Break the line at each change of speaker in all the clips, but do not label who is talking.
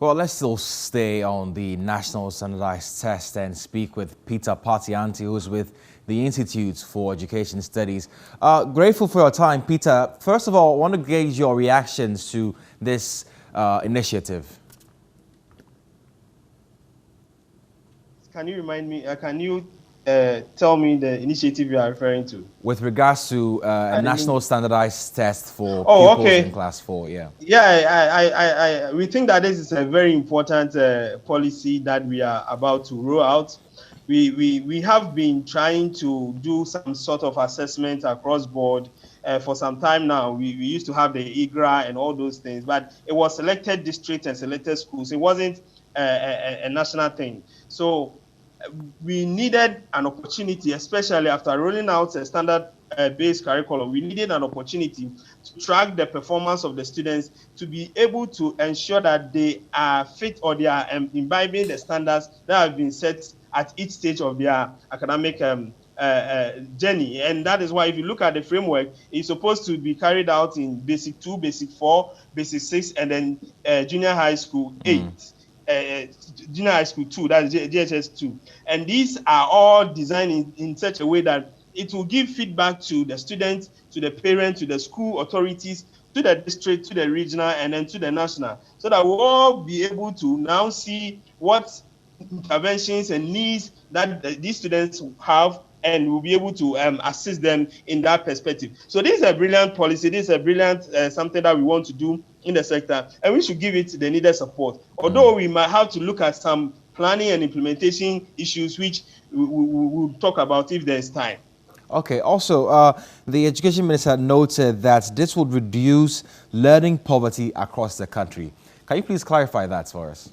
Well, let's still stay on the National Standardized Test and speak with Peter Patianti, who's with the Institute for Education Studies. Grateful for your time, Peter. First of all, I want to gauge your reactions to this initiative.
Can you remind me, tell me the initiative you are referring to?
With regards to a national standardized test for pupils in class 4, yeah.
Yeah, we think that this is a very important policy that we are about to roll out. We have been trying to do some sort of assessment across board for some time now. We used to have the IGRA and all those things, but it was selected districts and selected schools. It wasn't a national thing. So we needed an opportunity, especially after rolling out a standard-based curriculum. We needed an opportunity to track the performance of the students, to be able to ensure that they are fit or they are imbibing the standards that have been set at each stage of their academic journey. And that is why, if you look at the framework, it's supposed to be carried out in basic 2, basic 4, basic 6, and then junior high school 8. Junior high school 2, that's JHS 2. And these are all designed in such a way that it will give feedback to the students, to the parents, to the school authorities, to the district, to the regional, and then to the national, so that we'll all be able to now see what interventions and needs that these students have, and we'll be able to assist them in that perspective. So this is a brilliant policy. This is a brilliant something that we want to do in the sector, and we should give it the needed support. Although we might have to look at some planning and implementation issues, which we'll talk about if there's time.
Okay. Also, the Education Minister noted that this would reduce learning poverty across the country. Can you please clarify that for us?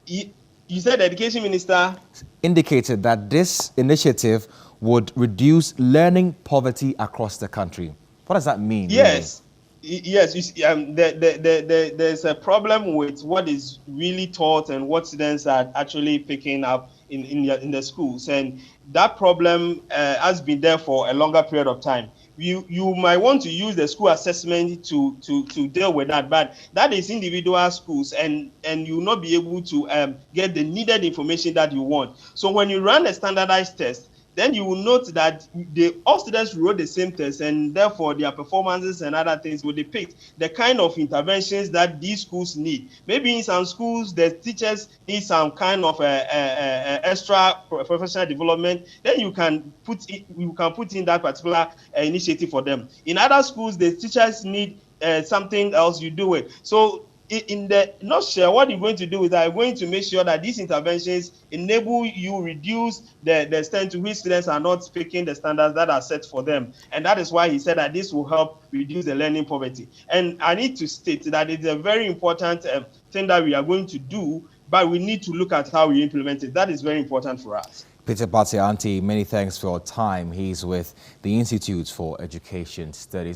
You said the Education Minister
indicated that this initiative would reduce learning poverty across the country. What does that mean?
Yes. Really? Yes. You see, there's a problem with what is really taught and what students are actually picking up in the schools. And that problem has been there for a longer period of time. You might want to use the school assessment to deal with that, but that is individual schools, and you will not be able to get the needed information that you want. So when you run a standardized test, then you will note that all students wrote the same test, and therefore their performances and other things will depict the kind of interventions that these schools need. Maybe in some schools, the teachers need some kind of extra professional development. Then you can put in that particular initiative for them. In other schools, the teachers need something else. You do it. So in the nutshell, what you're going to do is that you're going to make sure that these interventions enable you reduce the extent to which students are not speaking the standards that are set for them. And that is why he said that this will help reduce the learning poverty. And I need to state that it's a very important thing that we are going to do, but we need to look at how we implement it. That is very important for us.
Peter Patianti, many thanks for your time. He's with the Institute for Education Studies.